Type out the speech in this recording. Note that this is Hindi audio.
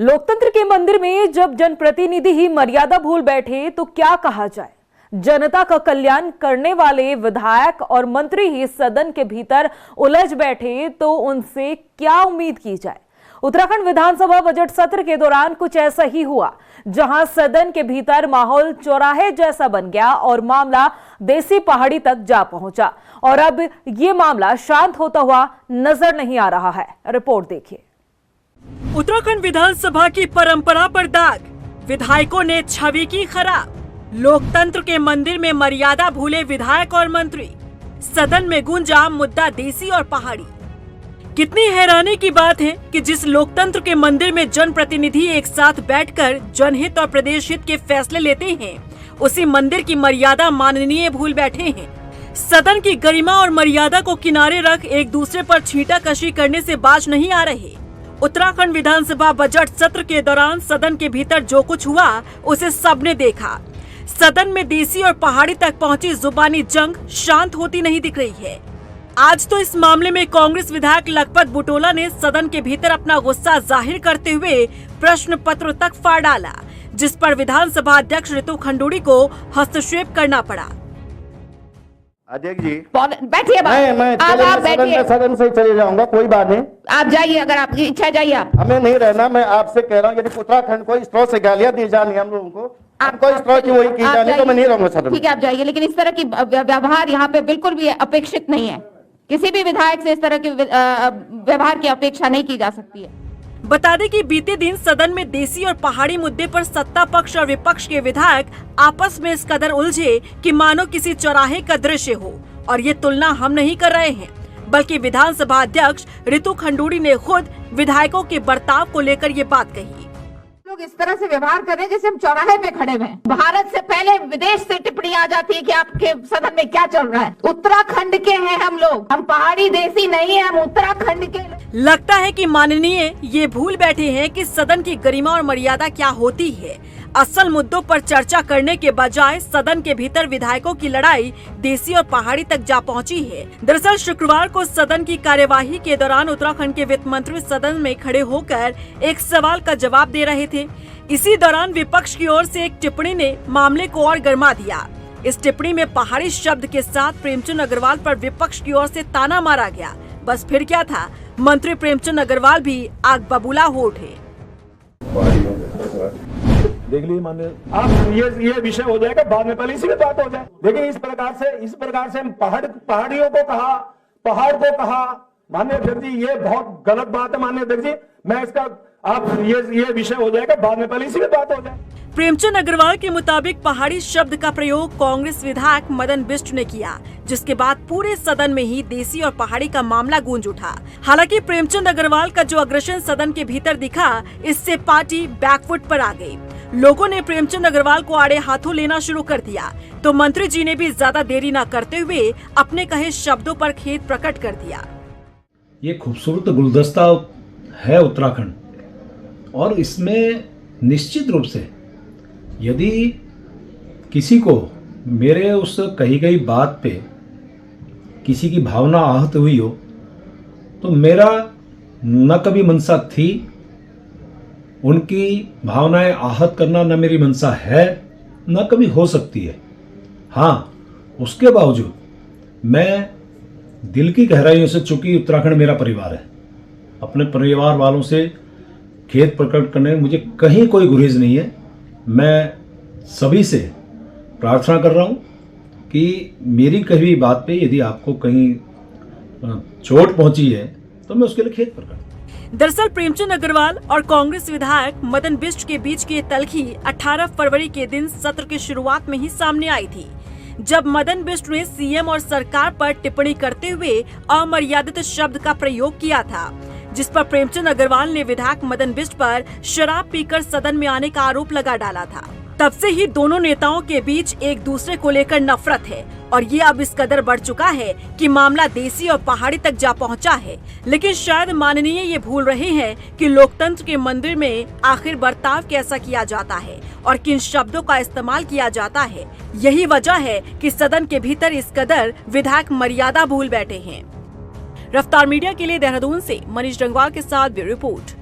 लोकतंत्र के मंदिर में जब जनप्रतिनिधि ही मर्यादा भूल बैठे तो क्या कहा जाए। जनता का कल्याण करने वाले विधायक और मंत्री ही सदन के भीतर उलझ बैठे तो उनसे क्या उम्मीद की जाए। उत्तराखंड विधानसभा बजट सत्र के दौरान कुछ ऐसा ही हुआ, जहां सदन के भीतर माहौल चौराहे जैसा बन गया और मामला देसी पहाड़ी तक जा पहुंचा और अब ये मामला शांत होता हुआ नजर नहीं आ रहा है। रिपोर्ट देखिए। उत्तराखंड विधानसभा की परंपरा पर दाग, विधायकों ने छवि की खराब। लोकतंत्र के मंदिर में मर्यादा भूले विधायक और मंत्री, सदन में गूंजा मुद्दा देसी और पहाड़ी। कितनी हैरानी की बात है कि जिस लोकतंत्र के मंदिर में जनप्रतिनिधि एक साथ बैठकर जनहित और प्रदेश हित के फैसले लेते हैं, उसी मंदिर की मर्यादा माननीय भूल बैठे हैं। सदन की गरिमा और मर्यादा को किनारे रख एक दूसरे पर छींटाकशी करने से बाज नहीं आ रहे। उत्तराखंड विधानसभा बजट सत्र के दौरान सदन के भीतर जो कुछ हुआ उसे सबने देखा। सदन में देसी और पहाड़ी तक पहुंची जुबानी जंग शांत होती नहीं दिख रही है। आज तो इस मामले में कांग्रेस विधायक लखपत बुटोला ने सदन के भीतर अपना गुस्सा जाहिर करते हुए प्रश्न पत्र तक फाड़ डाला, जिस पर विधानसभा अध्यक्ष रितु खंडूड़ी को हस्तक्षेप करना पड़ा। अध्यक्ष जी बैठिए, मैं आप बैठिए। सदन से चले जाऊंगा, कोई बात नहीं। आप जाइए, अगर आपकी इच्छा जाइए। आप हमें नहीं रहना। मैं आपसे कह रहा हूँ, यदि उत्तराखंड को इस तरह से गालियां दी जानी हम लोगों को, आपको इस तरह की वही की जानी, तो मैं नहीं रहूंगा सदन। ठीक है, आप जाइए, लेकिन इस तरह की व्यवहार यहाँ पे बिल्कुल भी अपेक्षित नहीं है। किसी भी विधायक से इस तरह के व्यवहार की अपेक्षा नहीं की जा सकती है। बता दें कि बीते दिन सदन में देसी और पहाड़ी मुद्दे पर सत्ता पक्ष और विपक्ष के विधायक आपस में इस कदर उलझे कि मानो किसी चौराहे का दृश्य हो। और ये तुलना हम नहीं कर रहे हैं, बल्कि विधानसभा अध्यक्ष रितु खंडूड़ी ने खुद विधायकों के बर्ताव को लेकर ये बात कही। लोग इस तरह से व्यवहार कर रहे हैं जैसे हम चौराहे पे खड़े हुए हैं। भारत से पहले विदेश से टिप्पणी आ जाती है कि आपके सदन में क्या चल रहा है। उत्तराखंड के हैं हम लोग, हम पहाड़ी देसी नहीं है, हम उत्तराखंड के। लगता है कि माननीय ये भूल बैठे हैं कि सदन की गरिमा और मर्यादा क्या होती है। असल मुद्दों पर चर्चा करने के बजाय सदन के भीतर विधायकों की लड़ाई देसी और पहाड़ी तक जा पहुंची है। दरअसल शुक्रवार को सदन की कार्यवाही के दौरान उत्तराखंड के वित्त मंत्री सदन में खड़े होकर एक सवाल का जवाब दे रहे थे। इसी दौरान विपक्ष की ओर से एक टिप्पणी ने मामले को और गर्मा दिया। इस टिप्पणी में पहाड़ी शब्द के साथ प्रेमचंद अग्रवाल पर विपक्ष की ओर से ताना मारा गया। बस फिर क्या था, मंत्री प्रेमचंद अग्रवाल भी आग बबूला हो उठे। देख लीजिए माननीय, आप ये विषय हो जाएगा बाद में, पहले इसी में बात हो जाए। लेकिन इस प्रकार से हम पहाड़ियों को कहा, पहाड़ को कहा, माननीय अध्यक्ष जी, ये बहुत गलत बात है माननीय अध्यक्ष जी। मैं इसका आप ये विषय हो जाएगा बाद में, पहले इसी में बात हो जाए। प्रेमचंद अग्रवाल के मुताबिक पहाड़ी शब्द का प्रयोग कांग्रेस विधायक मदन बिष्ट ने किया, जिसके बाद पूरे सदन में ही देसी और पहाड़ी का मामला गूंज उठा। हालांकि प्रेमचंद अग्रवाल का जो अग्रेशन सदन के भीतर दिखा, इससे पार्टी बैकफुट पर आ गई। लोगों ने प्रेमचंद अग्रवाल को आड़े हाथों लेना शुरू कर दिया, तो मंत्री जी ने भी ज्यादा देरी न करते हुए अपने कहे शब्दों पर खेद प्रकट कर दिया। ये खूबसूरत गुलदस्ता है उत्तराखंड, और इसमें निश्चित रूप से यदि किसी को मेरे उस कही गई बात पे किसी की भावना आहत हुई हो, तो मेरा न कभी मंशा थी उनकी भावनाएं आहत करना, न मेरी मंशा है, न कभी हो सकती है। हाँ, उसके बावजूद मैं दिल की गहराइयों से, चूंकि उत्तराखंड मेरा परिवार है, अपने परिवार वालों से खेद प्रकट करने में मुझे कहीं कोई गुरेज नहीं है। मैं सभी से प्रार्थना कर रहा हूं कि मेरी कही बात पे यदि आपको कहीं चोट पहुंची है तो मैं उसके लिए खेद प्रकट। दरअसल प्रेमचंद अग्रवाल और कांग्रेस विधायक मदन बिष्ट के बीच की तल्खी 18 फरवरी के दिन सत्र की शुरुआत में ही सामने आई थी, जब मदन बिष्ट ने सीएम और सरकार पर टिप्पणी करते हुए अमर्यादित शब्द का प्रयोग किया था, जिस पर प्रेमचंद अग्रवाल ने विधायक मदन बिष्ट पर शराब पीकर सदन में आने का आरोप लगा डाला था। तब से ही दोनों नेताओं के बीच एक दूसरे को लेकर नफरत है और ये अब इस कदर बढ़ चुका है कि मामला देसी और पहाड़ी तक जा पहुंचा है। लेकिन शायद माननीय ये भूल रहे हैं कि लोकतंत्र के मंदिर में आखिर बर्ताव कैसा किया जाता है और किन शब्दों का इस्तेमाल किया जाता है। यही वजह है कि सदन के भीतर इस कदर विधायक मर्यादा भूल बैठे हैं। रफ्तार मीडिया के लिए देहरादून से मनीष रंगवाल के साथ ब्यूरो रिपोर्ट।